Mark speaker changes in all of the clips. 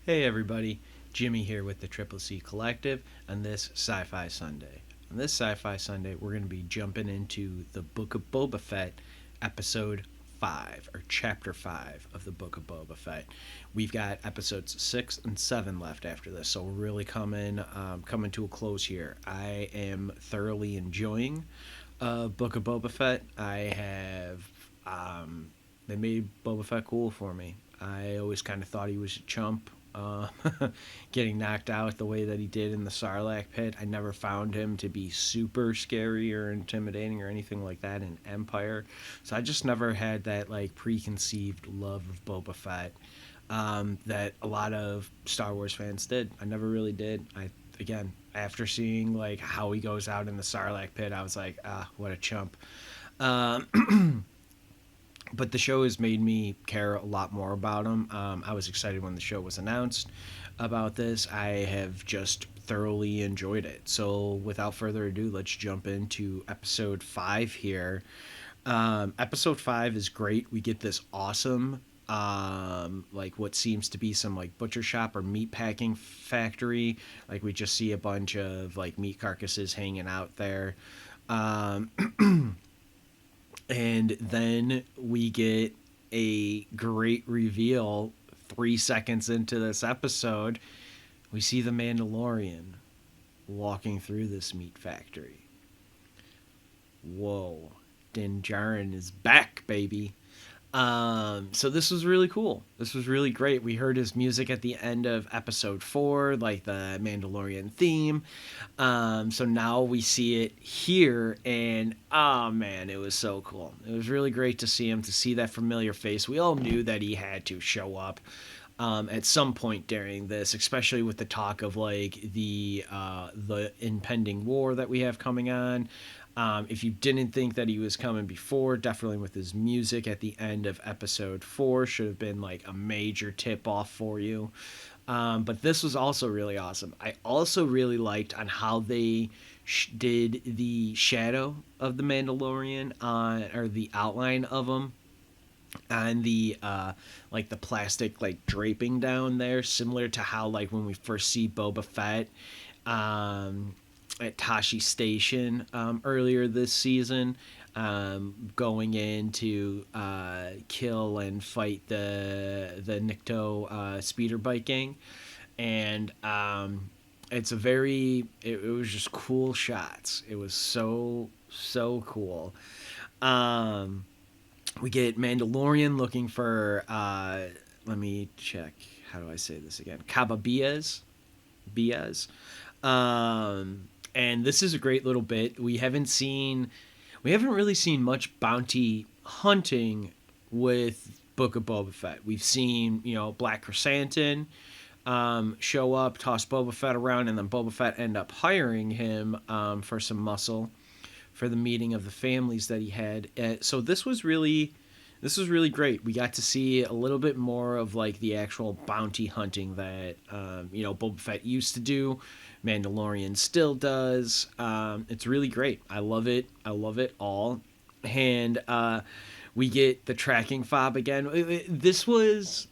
Speaker 1: Hey everybody, Jimmy here with the Triple C Collective on this Sci-Fi Sunday. On this Sci-Fi Sunday, we're going to be jumping into the Book of Boba Fett, episode 5, or chapter 5 of the Book of Boba Fett. We've got episodes 6 and 7 left after this, so we're really coming to a close here. I am thoroughly enjoying Book of Boba Fett. They made Boba Fett cool for me. I always kind of thought he was a chump, uh, getting knocked out the way that he did in the Sarlacc pit. I never found him to be super scary or intimidating or anything like that in Empire. So I just never had that like preconceived love of Boba Fett that a lot of Star Wars fans did. I never really did. Again, after seeing like how he goes out in the Sarlacc pit, I was like, what a chump. But the show has made me care a lot more about him. I was excited when the show was announced about this. I have just thoroughly enjoyed it. So, without further ado, let's jump into episode 5 here. Episode 5 is great. We get this awesome, like what seems to be some like butcher shop or meat packing factory. Like, we just see a bunch of like meat carcasses hanging out there. Um, And then we get a great reveal 3 seconds into this episode. We see the Mandalorian walking through this meat factory. Whoa. Din Djarin is back, baby. So this was really cool. This was really great. We heard his music at the end of episode 4, like the Mandalorian theme. So now we see it here, and oh man, it was so cool. It was really great to see him, to see that familiar face. We all knew that he had to show up at some point during this, especially with the talk of like the impending war that we have coming on. If you didn't think that he was coming before, definitely with his music at the end of episode 4 should have been like a major tip off for you. But this was also really awesome. I also really liked on how they did the shadow of the Mandalorian or the outline of him on the like the plastic like draping down there, similar to how like when we first see Boba Fett at Tashi Station earlier this season, going in to kill and fight the Nikto speeder bike gang, and it was just cool shots. It was so cool. Um, we get Mandalorian looking for let me check. How do I say this again? Caba Biaz. And this is a great little bit. We haven't really seen much bounty hunting with Book of Boba Fett. We've seen, Black Chrysanthemum show up, toss Boba Fett around, and then Boba Fett end up hiring him for some muscle for the meeting of the families that he had. So this was really great. We got to see a little bit more of like the actual bounty hunting that Boba Fett used to do. Mandalorian still does. It's really great. I love it. I love it all. And we get the tracking fob again. This was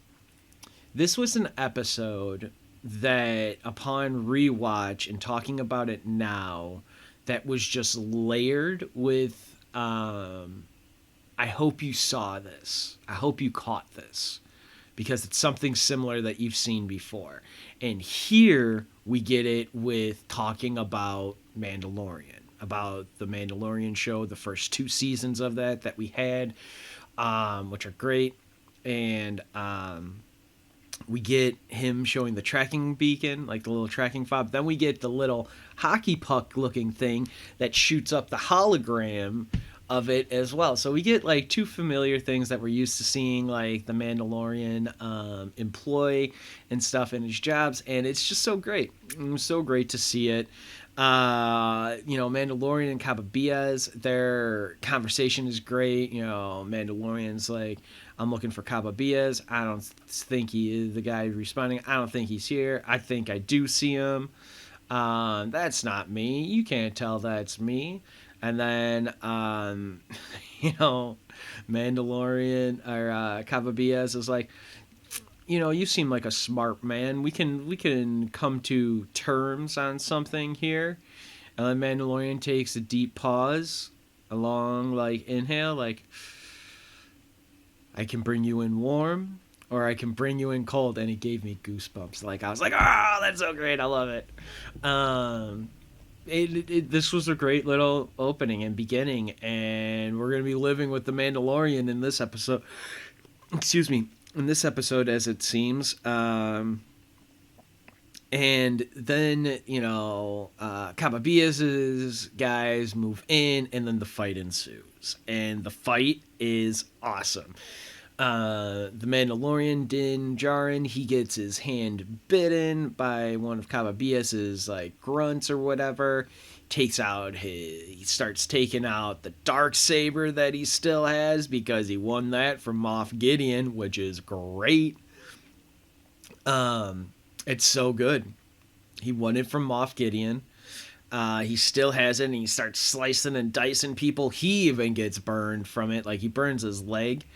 Speaker 1: an episode that, upon rewatch and talking about it now, that was just layered with. I hope you saw this. I hope you caught this, because it's something similar that you've seen before. And here we get it with talking about Mandalorian, about the Mandalorian show, the first 2 seasons of that we had, which are great. And we get him showing the tracking beacon, like the little tracking fob. Then we get the little hockey puck looking thing that shoots up the hologram of it as well. So we get like 2 familiar things that we're used to seeing, like the Mandalorian employ and stuff in his jobs, and it's just so great. It was so great to see it. Mandalorian and Caba Biaz, their conversation is great. Mandalorian's like, I'm looking for Caba Biaz. I don't think he is the guy responding. I don't think he's here. I think I do see him. That's not me. You can't tell that's me. And then, Mandalorian or Caba Biaz is like, you seem like a smart man. We can come to terms on something here. And the Mandalorian takes a deep pause, a long like inhale, like I can bring you in warm, or I can bring you in cold, and it gave me goosebumps. Like I was like, oh, that's so great, I love it. Um, this was a great little opening and beginning, and we're gonna be living with the Mandalorian in this episode. Excuse me, in this episode, as it seems. And then Cababias's guys move in, and then the fight ensues, and the fight is awesome. The Mandalorian Din Djarin, he gets his hand bitten by one of Cababias's like grunts or whatever. He starts taking out the dark saber that he still has because he won that from Moff Gideon, which is great. It's so good. He won it from Moff Gideon. He still has it, and he starts slicing and dicing people. He even gets burned from it. Like, he burns his leg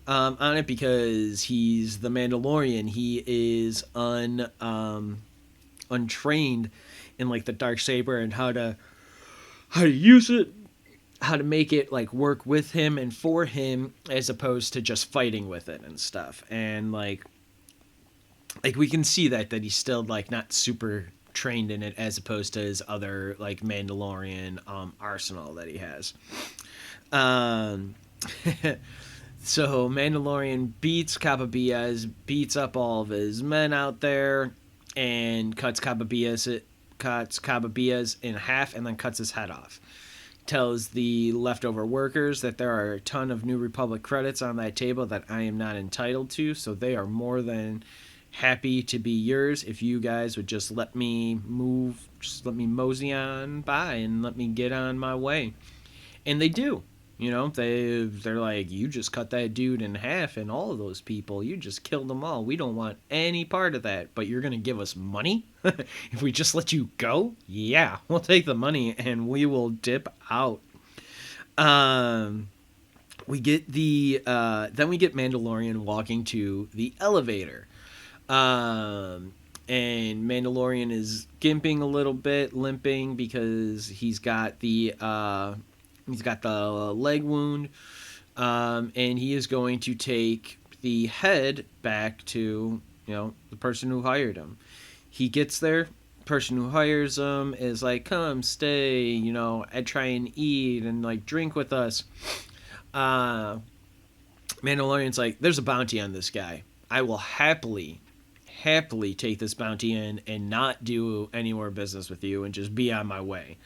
Speaker 1: on it because he's the Mandalorian. He is untrained in, like, the Darksaber and how to use it, how to make it, like, work with him and for him as opposed to just fighting with it and stuff. And, like we can see that he's still like not super trained in it as opposed to his other like Mandalorian arsenal that he has. Um, so Mandalorian beats Cababias, beats up all of his men out there, and cuts Cababias in half, and then cuts his head off. Tells the leftover workers that there are a ton of New Republic credits on that table that I am not entitled to, so they are more than happy to be yours if you guys would just let me mosey on by and let me get on my way. And they do. They're like, you just cut that dude in half, and all of those people, you just killed them all. We don't want any part of that, but you're gonna give us money if we just let you go? Yeah, we'll take the money and we will dip out. We get then we get Mandalorian walking to the elevator. And Mandalorian is gimping a little bit, limping because he's got the leg wound, and he is going to take the head back to the person who hired him. He gets there. Person who hires him is like, come stay, and try and eat and like drink with us. Mandalorian's like, there's a bounty on this guy. I will happily take this bounty in and not do any more business with you and just be on my way.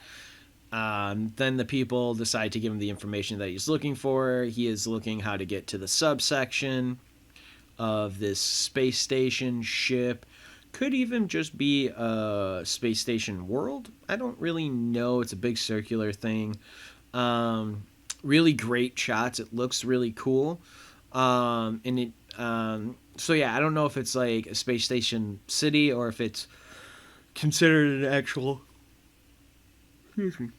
Speaker 1: Then the people decide to give him the information that he's looking for. He is looking how to get to the subsection of this space station ship. Could even just be a space station world. I don't really know. It's a big circular thing. Really great shots. It looks really cool. So yeah, I don't know if it's like a space station city or if it's considered an actual, excuse me,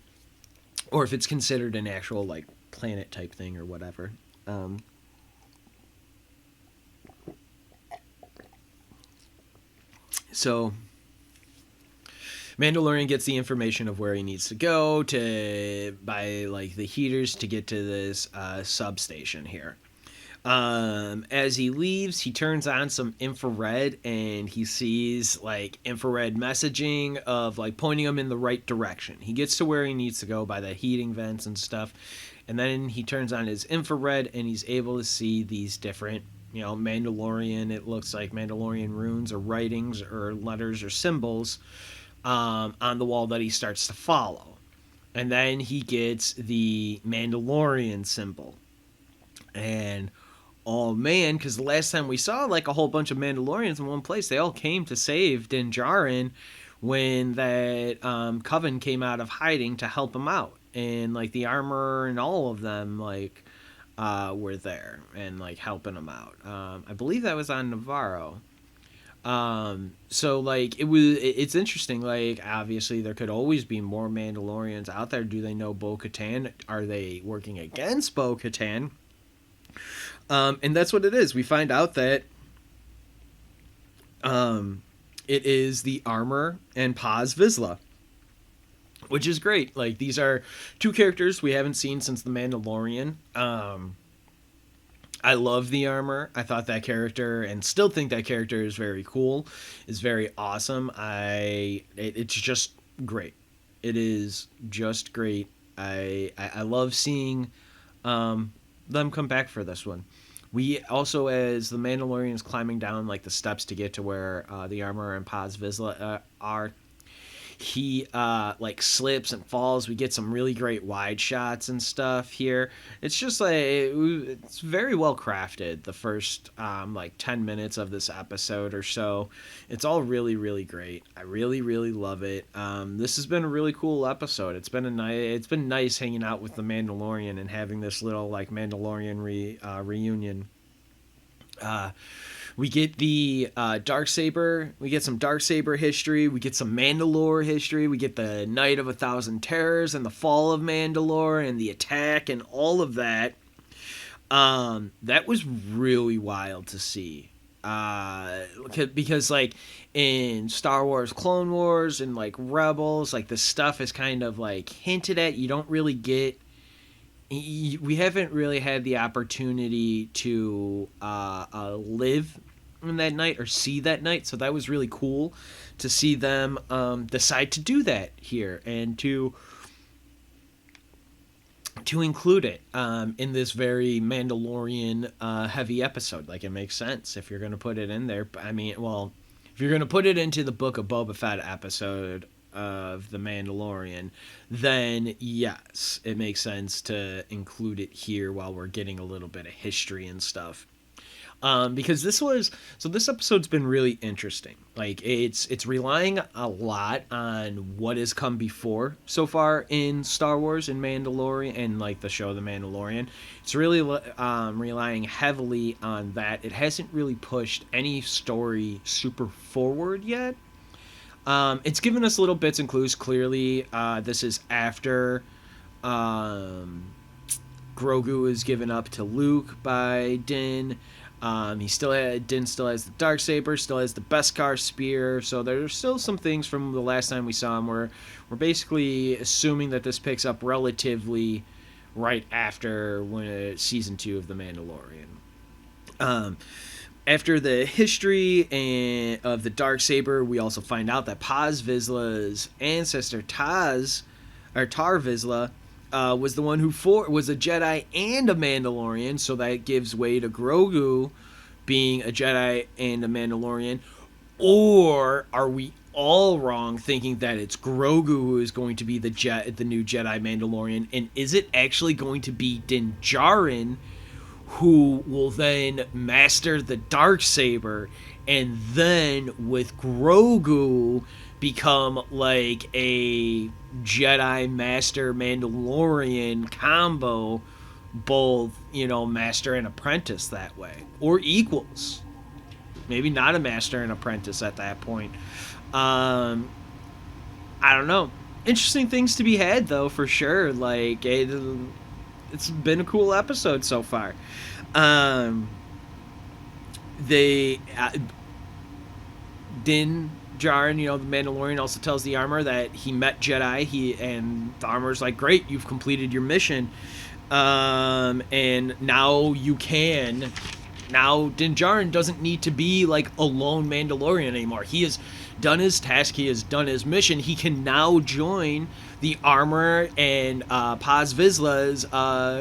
Speaker 1: or if it's considered an actual like planet type thing or whatever. So Mandalorian gets the information of where he needs to go to buy like the heaters to get to this substation here. As he leaves, he turns on some infrared and he sees like infrared messaging of like pointing him in the right direction. He gets to where he needs to go by the heating vents and stuff. And then he turns on his infrared and he's able to see these different, Mandalorian, it looks like Mandalorian runes or writings or letters or symbols on the wall that he starts to follow. And then he gets the Mandalorian symbol. And oh man, because the last time we saw like a whole bunch of Mandalorians in one place, they all came to save Din Djarin when that coven came out of hiding to help him out, and like the armor and all of them like were there and like helping him out. I believe that was on Navarro. So like it's interesting. Like obviously there could always be more Mandalorians out there. Do they know Bo-Katan? Are they working against Bo-Katan? And that's what it is. We find out that Um, it is the armor and Paz Vizsla, which is great. Like, these are two characters we haven't seen since the Mandalorian. I love the armor. I thought that character, and still think that character is very cool, is very awesome. It's just great. It is just great. I love seeing them come back for this one. We also, as the Mandalorian is climbing down like the steps to get to where the armor and Paz Vizsla are, he like slips and falls. We get some really great wide shots and stuff here. It's just like it's very well crafted. The first like 10 minutes of this episode or so, it's all really really great. I really really love it. This has been a really cool episode. It's been nice hanging out with the Mandalorian and having this little like Mandalorian reunion. We get the Darksaber. We get some Darksaber history. We get some Mandalore history. We get the Night of a Thousand Terrors and the fall of Mandalore and the attack and all of that. That was really wild to see. Because like in Star Wars Clone Wars and like Rebels, like this stuff is kind of like hinted at. You don't really get. We haven't really had the opportunity to live in that night or see that night, so that was really cool to see them decide to do that here and to include it in this very Mandalorian heavy episode. Like, it makes sense if you're going to put it in there. I mean, well, if you're going to put it into the Book of Boba Fett episode of The Mandalorian, then yes, it makes sense to include it here while we're getting a little bit of history and stuff. Because this episode's been really interesting. Like, it's relying a lot on what has come before so far in Star Wars and Mandalorian and like the show The Mandalorian. It's really relying heavily on that. It hasn't really pushed any story super forward yet. It's given us little bits and clues. Clearly, this is after Grogu is given up to Luke by Din. Din still has the Darksaber, still has the Beskar spear. So there's still some things from the last time we saw him where we're basically assuming that this picks up relatively right after season 2 of The Mandalorian. After the history of the Darksaber, we also find out that Paz Vizsla's ancestor Tar Vizsla was the one who was a Jedi and a Mandalorian, so that gives way to Grogu being a Jedi and a Mandalorian. Or are we all wrong thinking that it's Grogu who is going to be the new Jedi Mandalorian, and is it actually going to be Din Djarin who will then master the Darksaber and then with Grogu become like a Jedi Master Mandalorian combo, both, master and apprentice that way, or equals, maybe not a master and apprentice at that point. I don't know. Interesting things to be had though, for sure. Like, it's been a cool episode so far. Din Djarin, the Mandalorian, also tells the armor that he met Jedi. And the armor's like, great, you've completed your mission. And now you can. Now Din Djarin doesn't need to be like a lone Mandalorian anymore. He has done his task. He has done his mission. He can now join the armor and Paz Vizsla's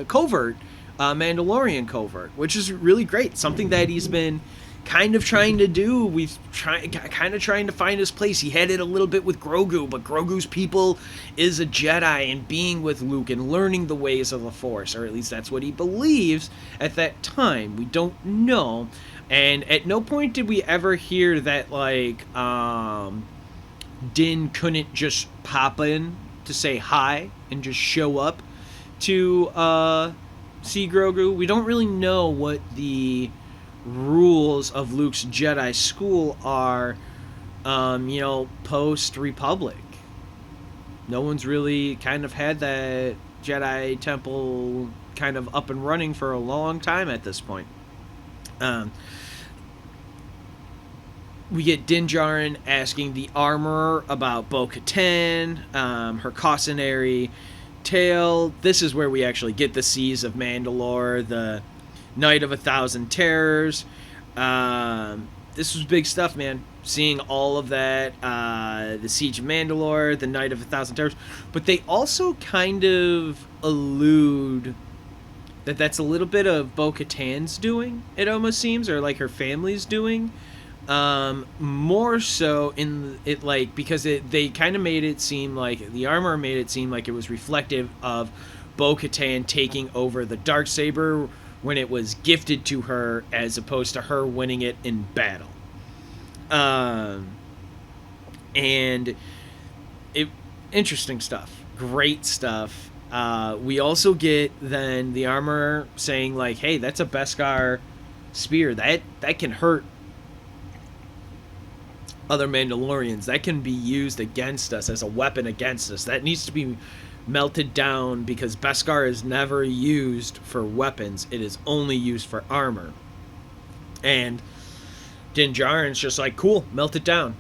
Speaker 1: covert, Mandalorian covert, which is really great. Something that he's been kind of trying to do. Kind of trying to find his place. He had it a little bit with Grogu, but Grogu's people is a Jedi and being with Luke and learning the ways of the Force, or at least that's what he believes at that time. We don't know. And at no point did we ever hear that, like, Din couldn't just pop in to say hi and just show up to see Grogu. We don't really know what the rules of Luke's Jedi school are, post-Republic. No one's really kind of had that Jedi temple kind of up and running for a long time at this point. we get Din Djarin asking the armorer about Bo-Katan, her cautionary tale. This is where we actually get the Seas of Mandalore, the Night of a Thousand Terrors. This was big stuff, man. Seeing all of that, the Siege of Mandalore, the Night of a Thousand Terrors. But they also kind of allude that that's a little bit of Bo-Katan's doing, it almost seems, or like her family's doing. More so in it, like, because they kind of made it seem like the armor made it seem like it was reflective of Bo-Katan taking over the Darksaber when it was gifted to her, as opposed to her winning it in battle. And it interesting stuff, great stuff. We also get then the armor saying like, "Hey, that's a Beskar spear that can hurt other Mandalorians. That can be used against us as a weapon against us. That needs to be melted down because Beskar is never used for weapons. It is only used for armor." And Din Djarin's just like, "Cool, melt it down."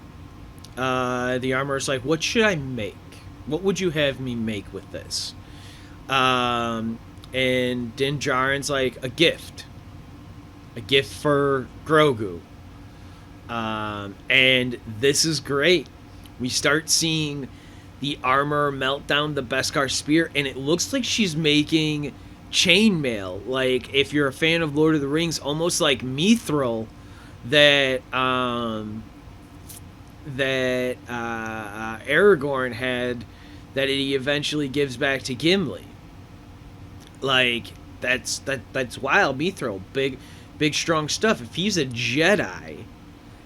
Speaker 1: The armorer's like, "What should I make? What would you have me make with this?" And Din Djarin's like, "A gift for Grogu." And this is great. We start seeing the armor melt down the Beskar spear, and it looks like she's making chainmail. Like, if you're a fan of Lord of the Rings, almost like mithril that Aragorn had, that he eventually gives back to Gimli. Like, that's wild. Mithril, big strong stuff. If he's a Jedi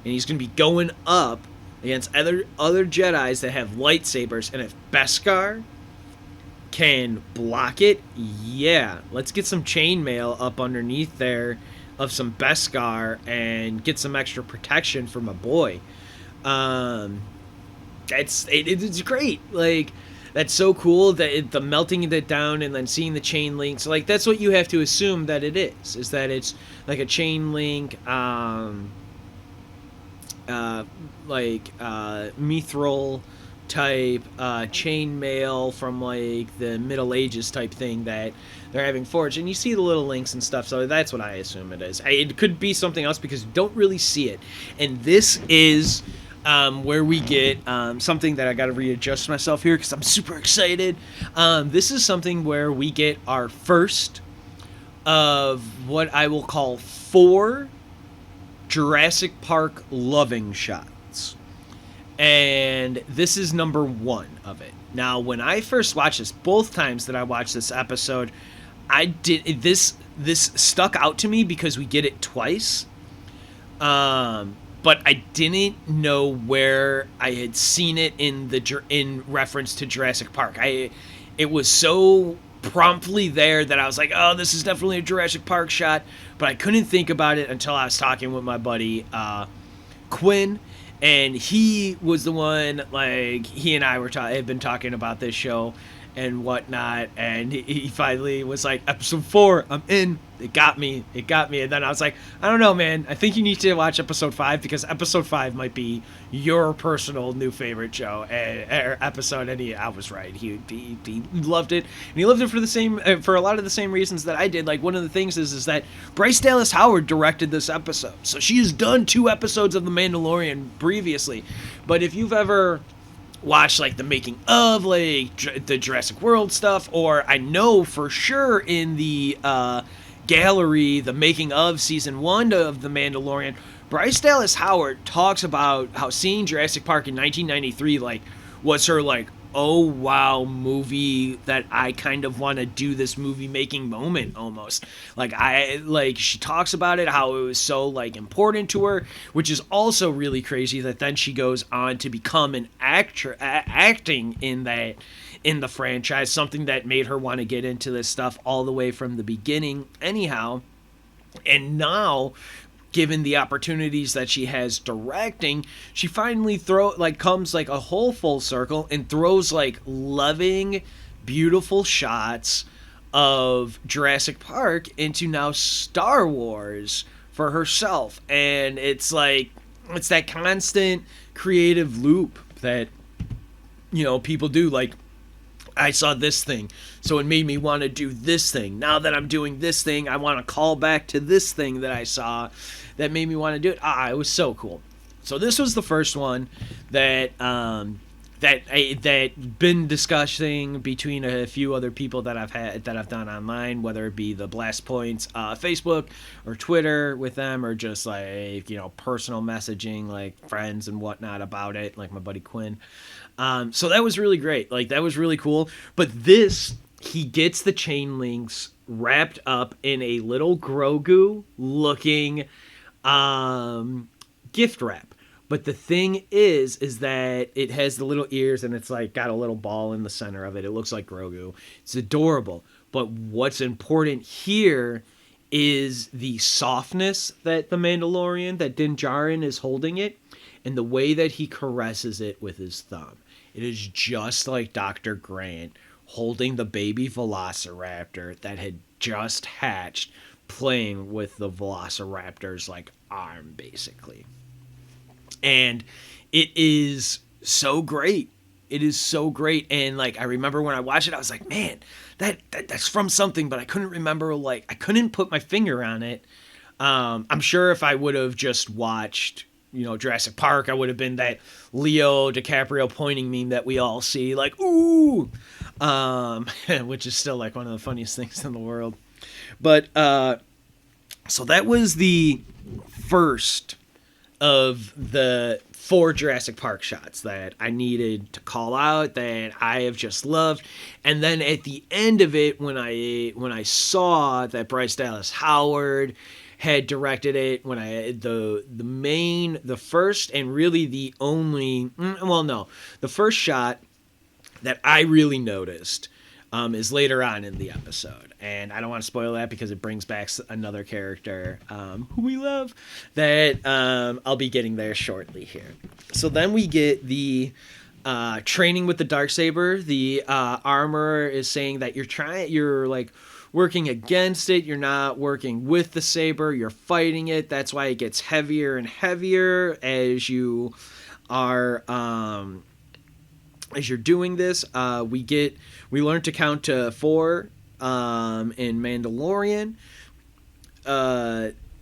Speaker 1: and he's going to be going up against other Jedis that have lightsabers, and if Beskar can block it, yeah, let's get some chainmail up underneath there of some Beskar and get some extra protection for my boy. It's great. Like, that's so cool that the melting it down and then seeing the chain links. Like, that's what you have to assume that it is that it's like a chain link, mithril type chainmail from like the Middle Ages type thing that they're having forged, and you see the little links and stuff, so that's what I assume it is. It could be something else because you don't really see it, and this is where we get something that I got to readjust myself here because I'm super excited. This is something where we get our first of what I will call 4 Jurassic Park loving shots. And this is number 1 of it. Now, when I first watched this, both times that I watched this episode, this stuck out to me because we get it twice. But I didn't know where I had seen it in reference to Jurassic Park. It was so promptly there that I was like, oh, this is definitely a Jurassic Park shot, but I couldn't think about it until I was talking with my buddy Quinn, and he was the one, like, he and I had been talking about this show and whatnot, and he finally was like, episode 4, I'm in. It got me. And then I was like, I don't know, man. I think you need to watch episode 5 because episode 5 might be your personal new favorite show or episode. And I was right. He loved it, and he loved it for a lot of the same reasons that I did. Like, one of the things is that Bryce Dallas Howard directed this episode, so she has done 2 episodes of The Mandalorian previously. But if you've ever watch like the making of like the Jurassic World stuff, or I know for sure in the gallery, the making of season 1 of The Mandalorian, Bryce Dallas Howard talks about how seeing Jurassic Park in 1993 like was her like, oh wow, movie that I kind of want to do this movie making moment almost. She talks about it, how it was so like important to her, which is also really crazy that then she goes on to become an actor acting in the franchise, something that made her want to get into this stuff all the way from the beginning anyhow. And now, given the opportunities that she has directing, she finally comes like a whole full circle and throws like loving, beautiful shots of Jurassic Park into now Star Wars for herself. And it's like, it's that constant creative loop that, people do. Like, I saw this thing, so it made me want to do this thing. Now that I'm doing this thing, I want to call back to this thing that I saw that made me want to do it. It was so cool. So this was the first one that that been discussing between a few other people that I've done online, whether it be the Blast Points Facebook or Twitter with them, or just like personal messaging, like friends and whatnot about it, like my buddy Quinn. So that was really great. Like, that was really cool. But this, he gets the chain links wrapped up in a little Grogu looking gift wrap. But the thing is that it has the little ears, and it's like got a little ball in the center of it. It looks like Grogu. It's adorable. But what's important here is the softness that the Mandalorian, that Din Djarin is holding it, and the way that he caresses it with his thumb. It is just like Dr. Grant holding the baby velociraptor that had just hatched, playing with the velociraptor's like arm, basically. And it is so great. It is so great. And like, I remember when I watched it, I was like, man, that's from something, but I couldn't remember, like, I couldn't put my finger on it. I'm sure if I would have just watched, Jurassic Park, I would have been that Leo DiCaprio pointing meme that we all see, like, ooh, which is still like one of the funniest things in the world. But, so that was the first of the 4 Jurassic Park shots that I needed to call out, that I have just loved. And then at the end of it, when I saw that Bryce Dallas Howard had directed it, when the first and really the only, the first shot that I really noticed is later on in the episode. And I don't want to spoil that because it brings back another character who we love, that I'll be getting there shortly here. So then we get the training with the Darksaber. The armor is saying that you're like working against it. You're not working with the saber. You're fighting it. That's why it gets heavier and heavier as you are as you're doing this. We learn to count to 4 in Mandalorian.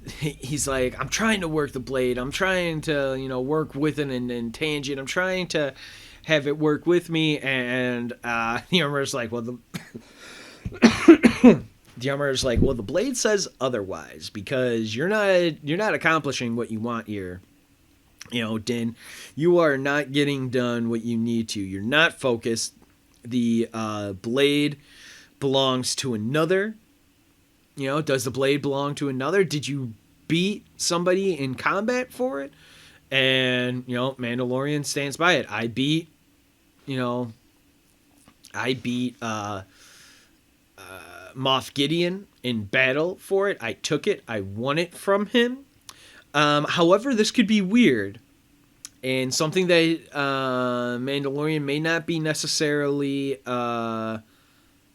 Speaker 1: He's like, I'm trying to work the blade. I'm trying to, work with it in tangent. I'm trying to have it work with me. And the armor's like, well, the blade says otherwise, because you're not accomplishing what you want here. Din, you are not getting done what you need to. You're not focused. The blade belongs to another. Does the blade belong to another? Did you beat somebody in combat for it? And, Mandalorian stands by it. I beat Moff Gideon in battle for it. I took it. I won it from him. However, this could be weird, and something that Mandalorian may not be necessarily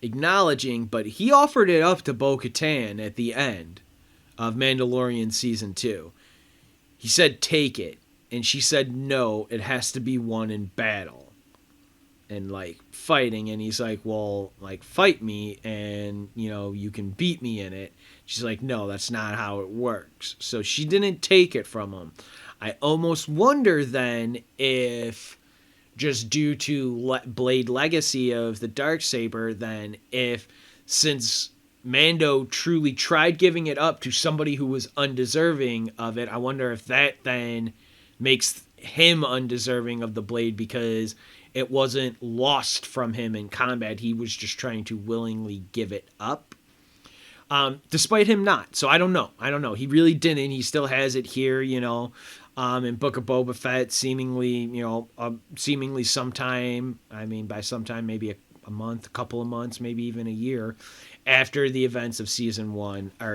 Speaker 1: acknowledging, but he offered it up to Bo-Katan at the end of Mandalorian Season 2. He said, take it. And she said, no, it has to be won in battle. And, like, fighting. And he's like, well, like, fight me and, you can beat me in it. She's like, no, that's not how it works. So she didn't take it from him. I almost wonder then if, just due to Blade legacy of the Darksaber, then if, since Mando truly tried giving it up to somebody who was undeserving of it, I wonder if that then makes him undeserving of the blade, because it wasn't lost from him in combat. He was just trying to willingly give it up. Despite him not. So I don't know. He really didn't. He still has it here, in Book of Boba Fett, seemingly sometime, by sometime, maybe a month, a couple of months, maybe even a year after the events of Season 2, of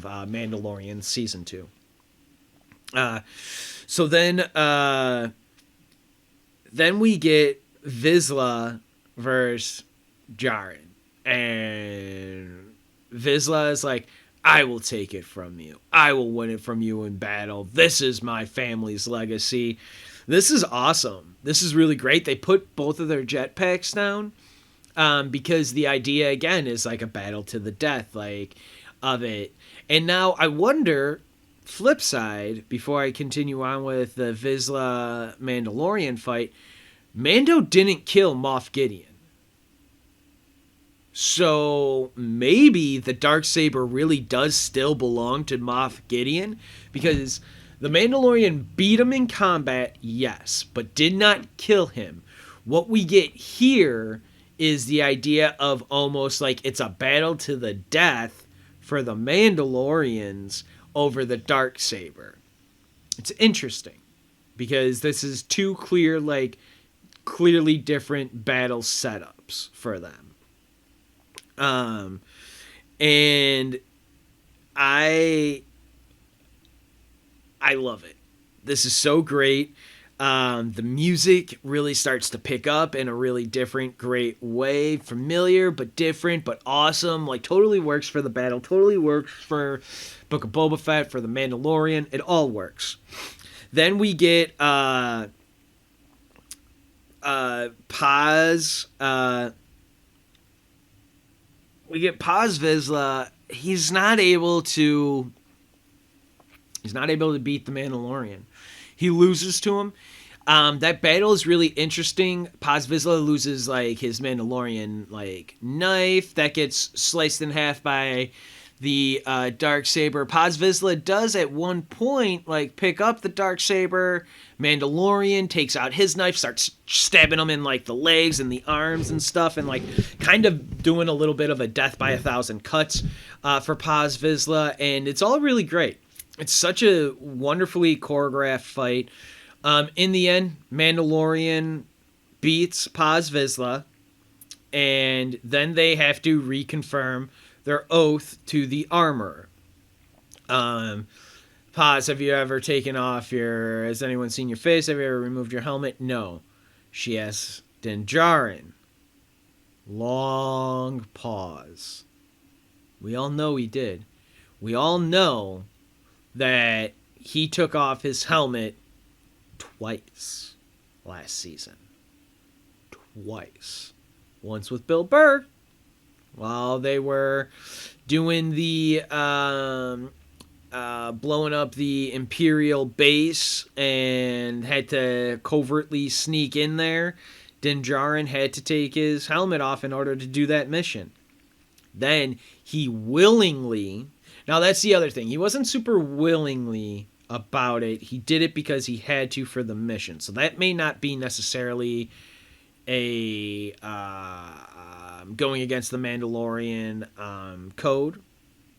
Speaker 1: Mandalorian Season 2. So then we get Vizsla versus Djarin. And Vizsla is like, I will take it from you. I will win it from you in battle. This is my family's legacy. This is awesome. This is really great. They put both of their jetpacks down because the idea, again, is like a battle to the death, like, of it. And now I wonder, flip side, before I continue on with the Vizsla Mandalorian fight, Mando didn't kill Moff Gideon. So maybe the Darksaber really does still belong to Moff Gideon, because the Mandalorian beat him in combat, yes, but did not kill him. What we get here is the idea of almost like it's a battle to the death for the Mandalorians over the Darksaber. It's interesting because this is two clearly different battle setups for them. And I love it. This is so great. The music really starts to pick up in a really different, great way. Familiar, but different, but awesome. Like, totally works for the battle. Totally works for Book of Boba Fett, for the Mandalorian. It all works. Then we get Paz. We get Paz Vizsla. He's not able to beat the Mandalorian. He loses to him. That battle is really interesting. Paz Vizsla loses like his Mandalorian like knife that gets sliced in half by the Darksaber. Paz Vizsla does at one point like pick up the Darksaber. Mandalorian takes out his knife, starts stabbing him in like the legs and the arms and stuff, and like kind of doing a little bit of a death by 1,000 cuts for Paz Vizsla, and it's all really great. It's such a wonderfully choreographed fight. In the end, Mandalorian beats Paz Vizsla, and then they have to reconfirm their oath to the armorer. Paz, have you ever taken off has anyone seen your face? Have you ever removed your helmet? No. She asks Din Djarin. Long pause. We all know he did. We all know that he took off his helmet twice last season. Twice. Once with Bill Burr, while they were doing the blowing up the Imperial base and had to covertly sneak in there. Din Djarin had to take his helmet off in order to do that mission. Then he willingly... Now that's the other thing. He wasn't super willingly about it. He did it because he had to for the mission. So that may not be necessarily a going against the Mandalorian code.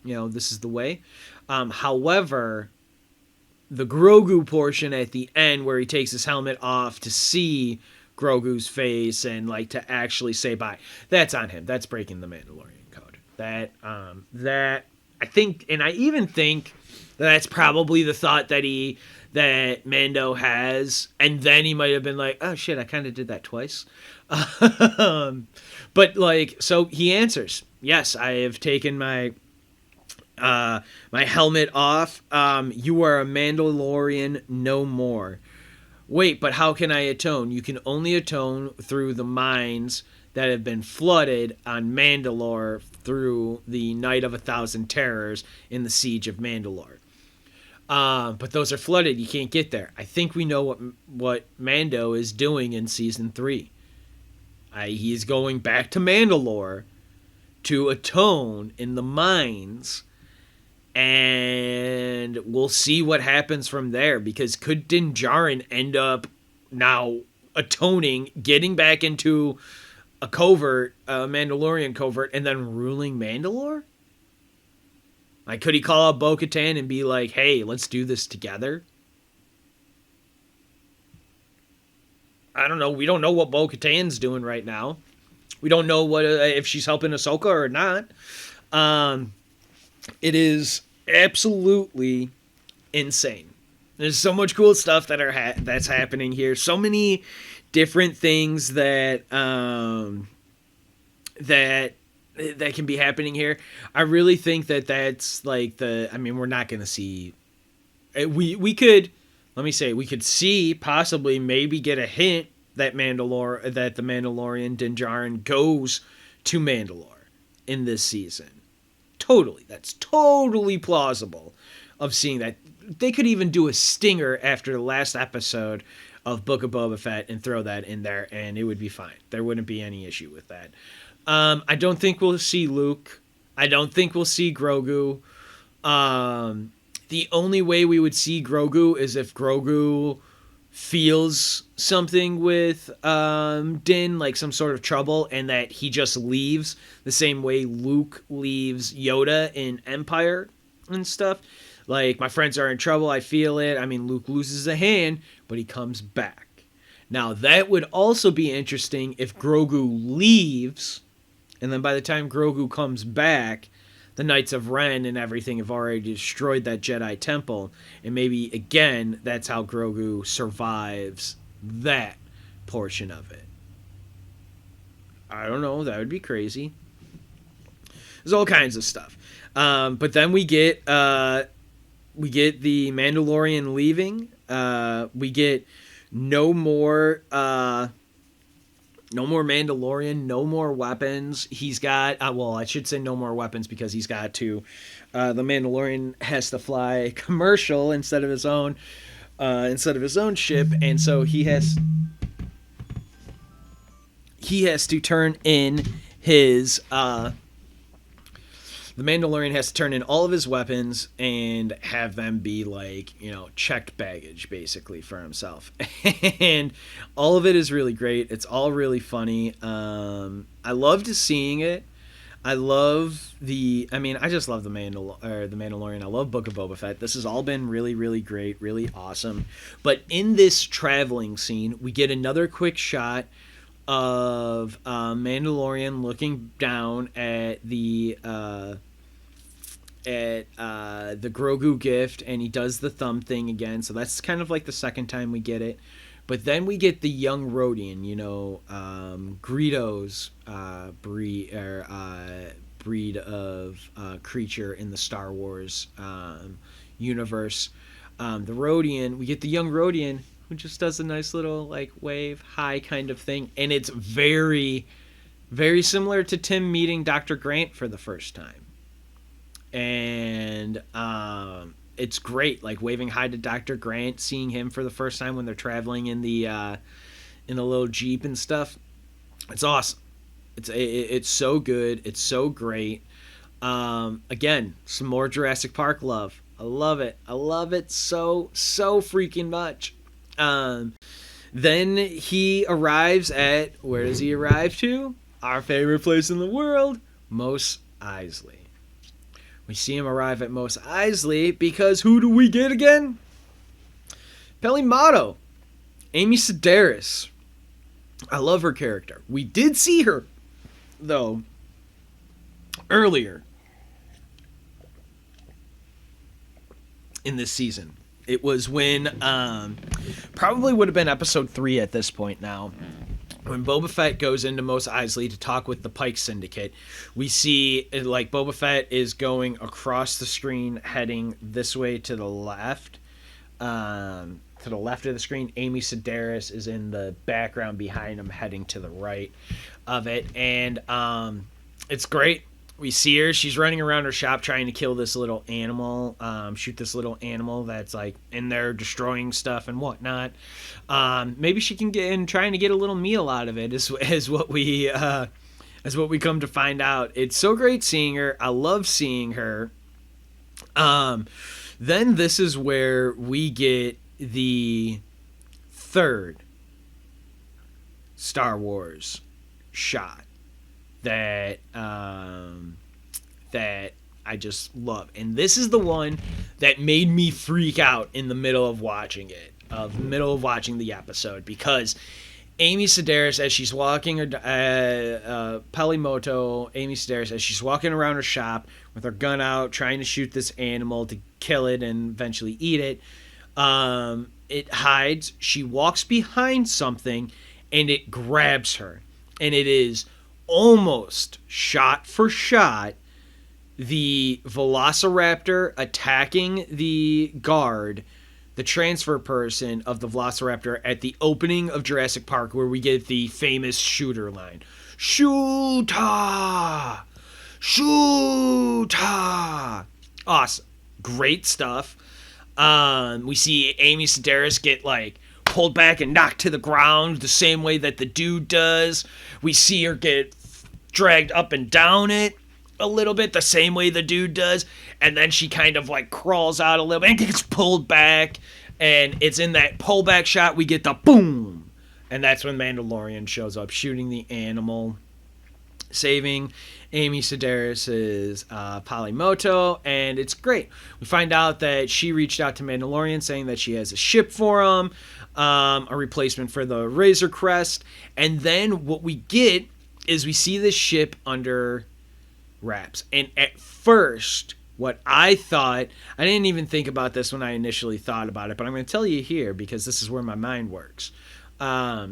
Speaker 1: You know, this is the way. However, the Grogu portion at the end where he takes his helmet off to see Grogu's face and like to actually say bye, that's on him. That's breaking the Mandalorian code. That I think, and I even think that's probably the thought that Mando has, and then he might have been like, oh shit, I kind of did that twice. But like, so he answers, yes, I have taken my helmet off. You are a Mandalorian no more. Wait, but how can I atone? You can only atone through the mines that have been flooded on Mandalore through the Night of 1,000 Terrors in the Siege of Mandalore. But those are flooded. You can't get there. I think we know what Mando is doing in Season 3. He's going back to Mandalore to atone in the mines, and we'll see what happens from there, because could Din Djarin end up now atoning, getting back into a covert, a Mandalorian covert, and then ruling Mandalore? Like, could he call out Bo-Katan and be like, hey, let's do this together? I don't know. We don't know what Bo-Katan's doing right now. We don't know what if she's helping Ahsoka or not. It is absolutely insane. There's so much cool stuff that's happening here. So many different things that that can be happening here. I really think that that's like I mean, we're not going to see. We could, let me say, we could see possibly maybe get a hint that that the Mandalorian Din Djarin goes to Mandalore in this season. Totally, that's totally plausible of seeing that. They could even do a stinger after the last episode of Book of Boba Fett and throw that in there, and it would be fine. There wouldn't be any issue with that. I don't think we'll see Luke. I don't think we'll see Grogu. The only way we would see Grogu is if Grogu feels something with Din, like some sort of trouble, and that he just leaves the same way Luke leaves Yoda in Empire and stuff. Like, my friends are in trouble, I feel it. I mean, Luke loses a hand, but he comes back. Now, that would also be interesting if Grogu leaves, and then by the time Grogu comes back, the Knights of Ren and everything have already destroyed that Jedi temple. And maybe, again, that's how Grogu survives that portion of it. I don't know. That would be crazy. There's all kinds of stuff. But then we get the Mandalorian leaving. We get no more Mandalorian, no more weapons. He's got, well, I should say no more weapons because he's got to, the Mandalorian has to fly commercial instead of his own ship. And so he has to turn in his, the Mandalorian has to turn in all of his weapons and have them be like, checked baggage basically for himself. And all of it is really great. It's all really funny. I loved seeing it. I just love the Mandalorian. I love Book of Boba Fett. This has all been really, really great, really awesome. But in this traveling scene, we get another quick shot of Mandalorian looking down at the Grogu gift, and he does the thumb thing again. So that's kind of like the second time we get it. But then we get the young Rodian, Greedo's breed of creature in the Star Wars universe. The Rodian, we get the young Rodian, who just does a nice little like wave hi kind of thing, and it's very, very similar to Tim meeting Dr. Grant for the first time. And it's great, like waving hi to Dr. Grant, seeing him for the first time when they're traveling in the little Jeep and stuff. It's awesome. It's so good. It's so great. Again, some more Jurassic Park love. I love it. I love it so freaking much. Then he arrives at, where does he arrive to? Our favorite place in the world, Mos Eisley. We see him arrive at Mos Eisley because who do we get again? Peli Motto, Amy Sedaris. I love her character. We did see her, though, earlier in this season. It was when, probably would have been episode 3 at this point now, when Boba Fett goes into Mos Eisley to talk with the Pike Syndicate. We see, like, Boba Fett is going across the screen, heading this way to the left. To the left of the screen, Amy Sedaris is in the background behind him, heading to the right of it. And it's great. We see her. She's running around her shop trying to kill this little animal, shoot this little animal that's like in there destroying stuff and whatnot. Maybe she can get in trying to get a little meal out of it. Is what we come to find out. It's so great seeing her. I love seeing her. Then this is where we get the third Star Wars shot that I just love. And this is the one that made me freak out in the middle of watching the episode, because Amy Sedaris, as she's walking, Peli Motto, Amy Sedaris, as she's walking around her shop with her gun out, trying to shoot this animal to kill it and eventually eat it, it hides. She walks behind something, and it grabs her. And it is almost shot for shot the velociraptor attacking the guard, the transfer person of the velociraptor at the opening of Jurassic Park, where we get the famous shooter line. Shoota! Shoota! Awesome. Great stuff. We see Amy Sedaris get like pulled back and knocked to the ground the same way that the dude does. We see her get dragged up and down it a little bit the same way the dude does, and then she kind of like crawls out a little bit and gets pulled back, and it's in that pullback shot we get the boom, and that's when Mandalorian shows up shooting the animal, saving Amy Sedaris' Polymoto, and it's great. We find out that she reached out to Mandalorian saying that she has a ship for him, a replacement for the Razor Crest, and then what we get is we see this ship under wraps. And at first, what I thought, I didn't even think about this when I initially thought about it, but I'm going to tell you here because this is where my mind works. I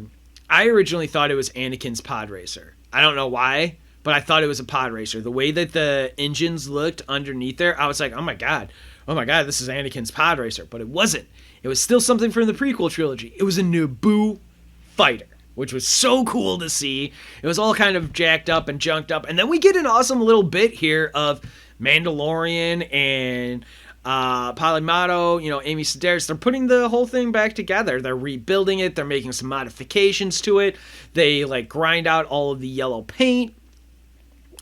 Speaker 1: originally thought it was Anakin's pod racer. I don't know why, but I thought it was a pod racer. The way that the engines looked underneath there, I was like, oh my god, this is Anakin's pod racer. But it wasn't. It was still something from the prequel trilogy. It was a Naboo fighter, which was so cool to see. It was all kind of jacked up and junked up. And then we get an awesome little bit here of Mandalorian and Polymato, Amy Sedaris. They're putting the whole thing back together. They're rebuilding it. They're making some modifications to it. They like grind out all of the yellow paint.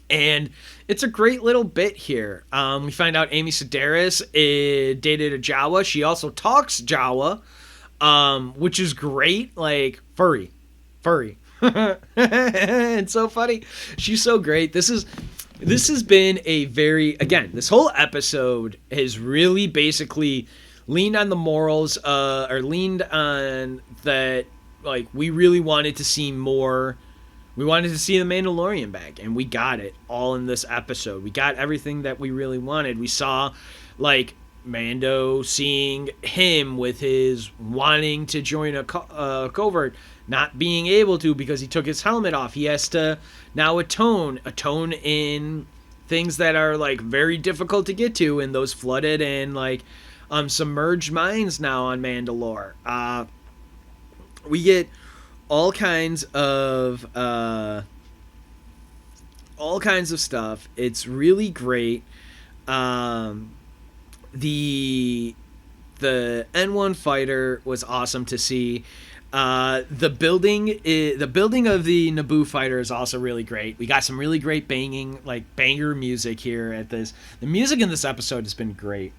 Speaker 1: And it's a great little bit here. We find out Amy Sedaris dated a Jawa. She also talks Jawa, which is great. Like, furry. It's so funny. She's so great. This has been a this whole episode has really basically leaned on the morals, or leaned on that, like, we really wanted to see more. We wanted to see the Mandalorian back, and we got it all in this episode. We got everything that we really wanted. We saw, like, Mando seeing him with his wanting to join a covert, not being able to because he took his helmet off. He has to now atone in things that are like very difficult to get to in those flooded and like submerged mines now on Mandalore. We get all kinds of stuff. It's really great. The N1 fighter was awesome to see. The building of the Naboo fighter is also really great. We got some really great banger music here at this. The music in this episode has been great.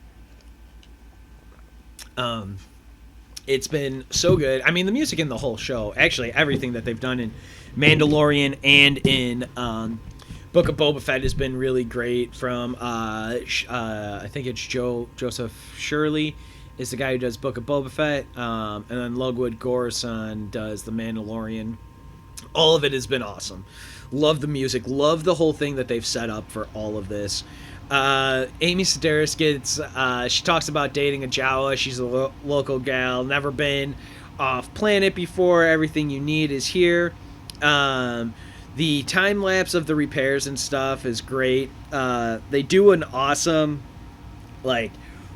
Speaker 1: It's been so good. I mean, the music in the whole show, actually everything that they've done in Mandalorian and in Book of Boba Fett has been really great. From I think it's Joseph Shirley is the guy who does Book of Boba Fett, and then Lugwood Gorson does The Mandalorian. All of it has been awesome. Love the music. Love the whole thing that they've set up for all of this. Amy Sedaris she talks about dating a Jawa. She's a local gal, never been off planet before. Everything you need is here. The time lapse of the repairs and stuff is great. They do an awesome, like,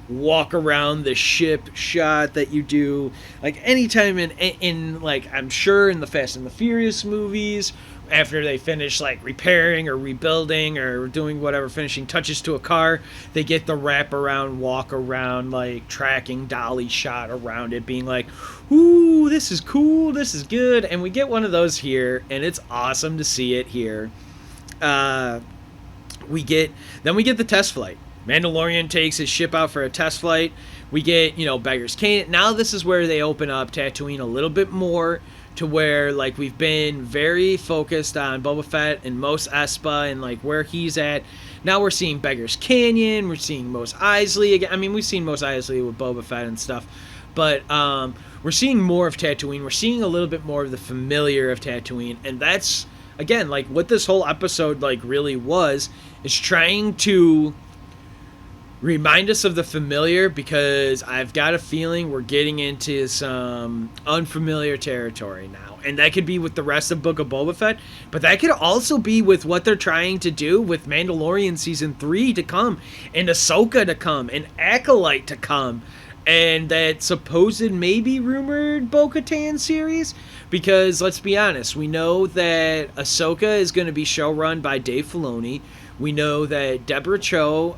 Speaker 1: walk around the ship shot that you do, like, anytime in like, I'm sure in the Fast and the Furious movies, after they finish like repairing or rebuilding or doing whatever finishing touches to a car, they get the wrap around, walk around, like, tracking dolly shot around it, being like, ooh, this is cool, this is good. And we get one of those here, and it's awesome to see it here. We get the test flight. Mandalorian takes his ship out for a test flight. We get, Beggar's Canyon. Now this is where they open up Tatooine a little bit more, to where, like, we've been very focused on Boba Fett and Mos Espa and, like, where he's at. Now we're seeing Beggar's Canyon. We're seeing Mos Eisley again. I mean, we've seen Mos Eisley with Boba Fett and stuff. But we're seeing more of Tatooine. We're seeing a little bit more of the familiar of Tatooine. And that's, again, like, what this whole episode, like, really was, is trying to Remind us of the familiar, because I've got a feeling we're getting into some unfamiliar territory now. And that could be with the rest of Book of Boba Fett, but that could also be with what they're trying to do with Mandalorian Season 3 to come, and Ahsoka to come, and Acolyte to come, and that supposed maybe rumored Bo-Katan series. Because let's be honest, we know that Ahsoka is going to be showrun by Dave Filoni. We know that Deborah Cho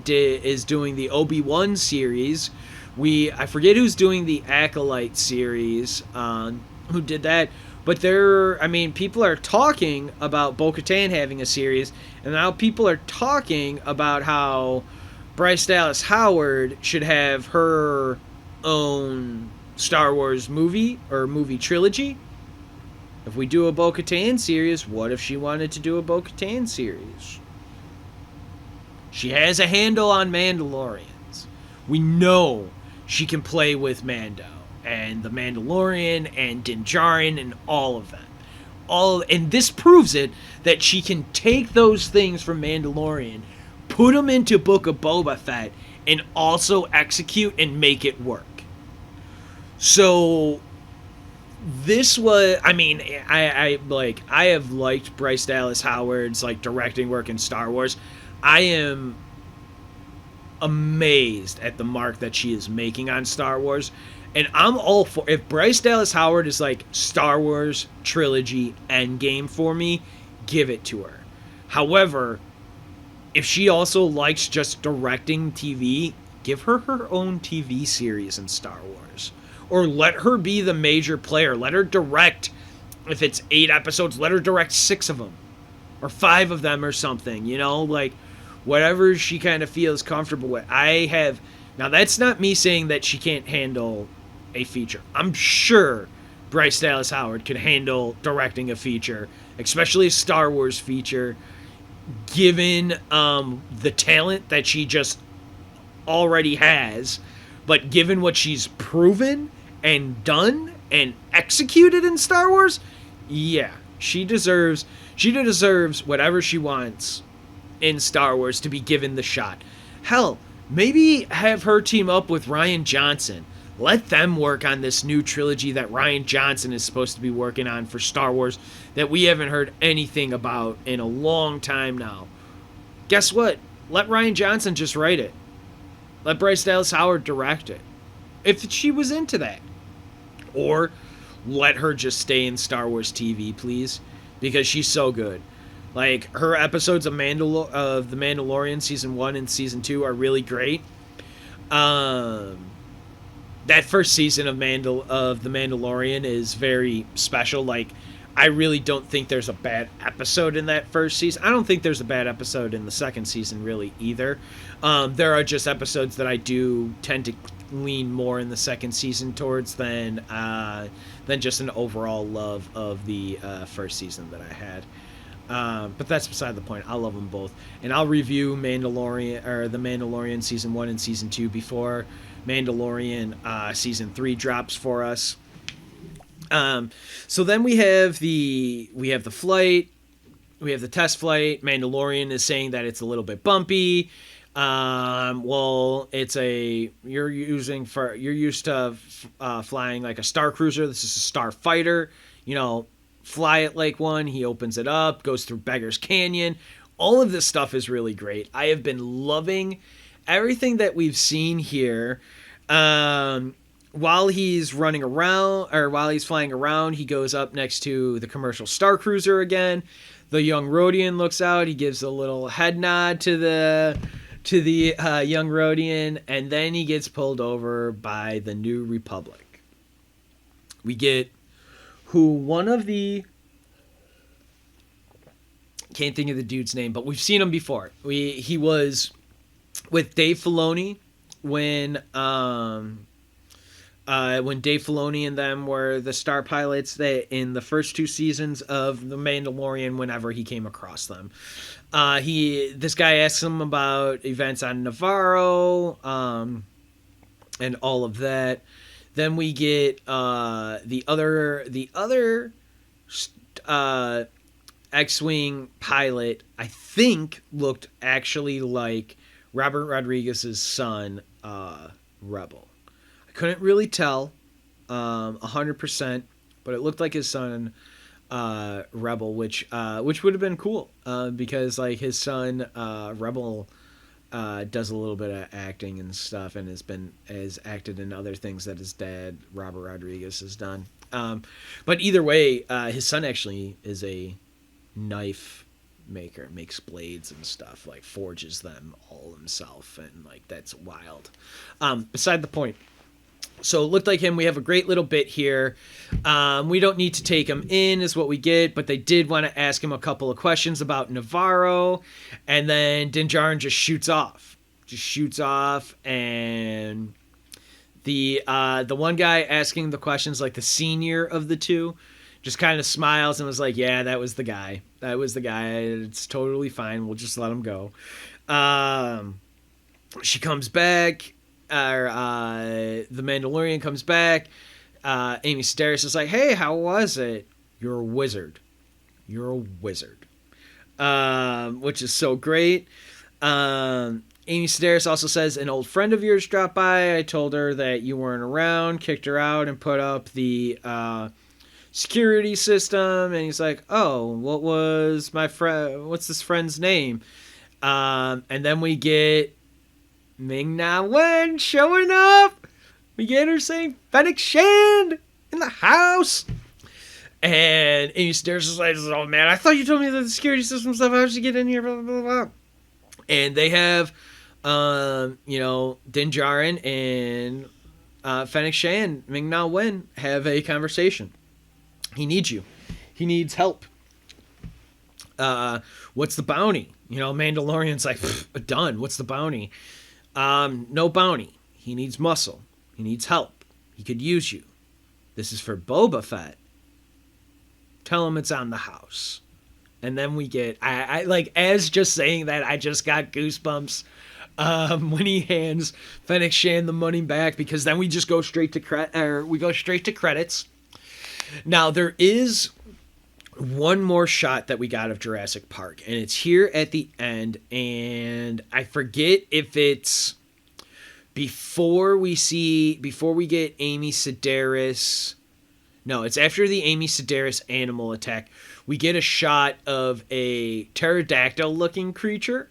Speaker 1: is doing the Obi-Wan series. I forget who's doing the Acolyte series, who did that. But people are talking about Bo-Katan having a series, and now people are talking about how Bryce Dallas Howard should have her own Star Wars movie or movie trilogy. If we do a Bo-Katan series, what if she wanted to do a Bo-Katan series? She has a handle on Mandalorians. We know she can play with Mando and the Mandalorian and Din Djarin and all of them. And this proves it, that she can take those things from Mandalorian, put them into Book of Boba Fett, and also execute and make it work. So this was, I have liked Bryce Dallas Howard's directing work in Star Wars. I am amazed at the mark that she is making on Star Wars, and I'm all for, if Bryce Dallas Howard is Star Wars trilogy endgame for me, give it to her. However, if she also likes just directing TV, give her her own TV series in Star Wars. Or let her be the major player. Let her direct, if it's 8 episodes, let her direct 6 of them. Or 5 of them or something, whatever she kind of feels comfortable with. Now that's not me saying that she can't handle a feature. I'm sure Bryce Dallas Howard could handle directing a feature, especially a Star Wars feature, given the talent that she just already has, but given what she's proven and done and executed in Star Wars, yeah, she deserves whatever she wants in Star Wars to be given the shot. Hell, maybe have her team up with Rian Johnson. Let them work on this new trilogy that Rian Johnson is supposed to be working on for Star Wars that we haven't heard anything about in a long time now. Guess what? Let Rian Johnson just write it. Let Bryce Dallas Howard direct it, if she was into that. Or let her just stay in Star Wars TV, please, because she's so good. Her episodes of The Mandalorian Season 1 and Season 2 are really great. That first season of The Mandalorian is very special. I really don't think there's a bad episode in that first season. I don't think there's a bad episode in the second season, really, either. There are just episodes that I do tend to lean more in the second season towards than just an overall love of the first season that I had. But that's beside the point. I love them both, and I'll review The Mandalorian Season 1 and Season 2 before Mandalorian Season 3 drops for us. So then we have the flight, we have the test flight. Mandalorian is saying that it's a little bit bumpy. You're used to flying like a Star Cruiser. This is a Star Fighter. Fly it like one. He opens it up, goes through Beggar's Canyon. All of this stuff is really great. I have been loving everything that we've seen here. While he's running around, or while he's flying around, he goes up next to the commercial Star Cruiser again. The young Rodian looks out. He gives a little head nod to the young Rodian, and then he gets pulled over by the New Republic. We get can't think of the dude's name, but we've seen him before. He was with Dave Filoni when Dave Filoni and them were the star pilots in the first 2 seasons of The Mandalorian whenever he came across them. This guy asks him about events on Navarro, and all of that. Then we get the other X-Wing pilot, I think, looked actually like Robert Rodriguez's son, Rebel. I couldn't really tell 100%, but it looked like his son, Rebel, which would have been cool because like his son, Rebel, does a little bit of acting and stuff, and has acted in other things that his dad Robert Rodriguez has done. But either way, his son actually is a knife maker, makes blades and stuff, like forges them all himself, and like that's wild. Beside the point. So it looked like him. We have a great little bit here. We don't need to take him in, is what we get, but they did want to ask him a couple of questions about Navarro, and then Din Djarin just shoots off. And the one guy asking the questions, like the senior of the two, just kind of smiles and was like, "Yeah, that was the guy. It's totally fine. We'll just let him go." She comes back. The Mandalorian comes back. Amy Sedaris is like, "Hey, how was it? You're a wizard. Which is so great. Amy Sedaris also says, "An old friend of yours dropped by. I told her that you weren't around, kicked her out, and put up the security system." And he's like, "Oh, what was my friend? What's this friend's name?" And then we get Ming-Na Wen showing up. We get her saying Fennec Shand in the house. And Amy Sedaris is like, "Oh man, I thought you told me that the security system stuff, how did you get in here?" Blah, blah, blah. And they have, Din Djarin and Fennec Shand, Ming-Na Wen, have a conversation. He needs you. He needs help. What's the bounty? Mandalorian's like, done. What's the bounty? No bounty. He needs muscle. He needs help. He could use you. This is for Boba Fett. Tell him it's on the house. And then we get, I like, as just saying that, I just got goosebumps when he hands Fennec Shand the money back, because then we just go straight to credits. Now there is one more shot that we got of Jurassic Park, and it's here at the end, and I forget if it's before we get Amy Sedaris. No, it's after the Amy Sedaris animal attack. We get a shot of a pterodactyl-looking creature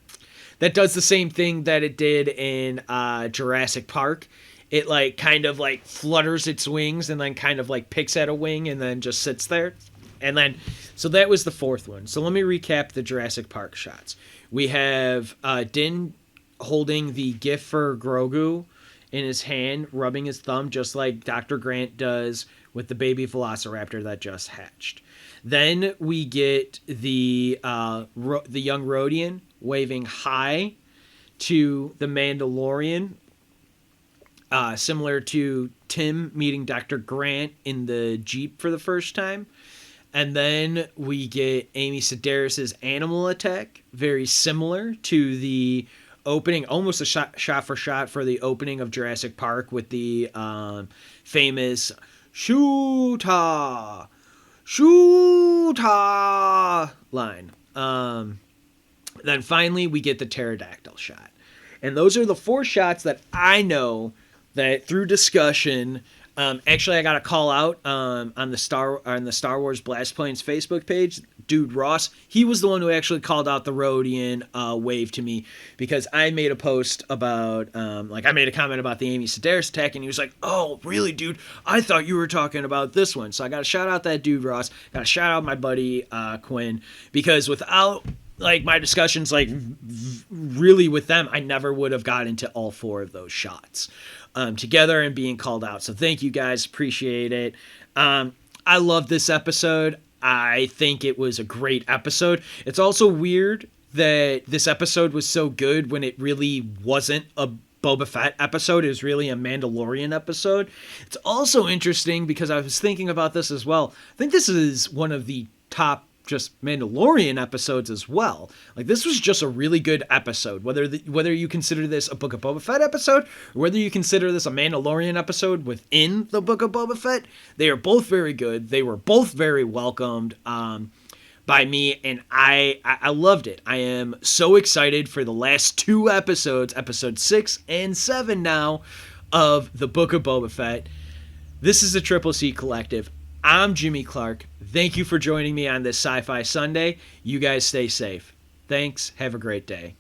Speaker 1: that does the same thing that it did in Jurassic Park. It kind of flutters its wings and then kind of picks at a wing and then just sits there. And then, so that was the fourth one. So let me recap the Jurassic Park shots. We have Din holding the gift for Grogu in his hand, rubbing his thumb, just like Dr. Grant does with the baby velociraptor that just hatched. Then we get the young Rodian waving hi to the Mandalorian, similar to Tim meeting Dr. Grant in the Jeep for the first time. And then we get Amy Sedaris' animal attack, very similar to the opening, almost a shot for shot for the opening of Jurassic Park with the famous "Shoota line. Then finally we get the pterodactyl shot. And those are the four shots that I know that through discussion. Actually, I got a call out on the Star Wars Blast Planes Facebook page. Dude Ross, he was the one who actually called out the Rodian wave to me, because I made a post about I made a comment about the Amy Sedaris attack, and he was like, "Oh, really, dude? I thought you were talking about this one." So I got to shout out that dude Ross. Got to shout out my buddy Quinn, because without my discussions really with them, I never would have got into all four of those shots together and being called out. So thank you guys. Appreciate it. I love this episode. I think it was a great episode. It's also weird that this episode was so good when it really wasn't a Boba Fett episode. It was really a Mandalorian episode. It's also interesting because I was thinking about this as well. I think this is one of the top just Mandalorian episodes as well. This was just a really good episode. Whether you consider this a Book of Boba Fett episode, or whether you consider this a Mandalorian episode within the Book of Boba Fett, they are both very good. They were both very welcomed. by me, and I loved it. I am so excited for the last two episodes, episode 6 and 7 now, of the Book of Boba Fett. This is the Triple C Collective. I'm Jimmy Clark. Thank you for joining me on this Sci-Fi Sunday. You guys stay safe. Thanks. Have a great day.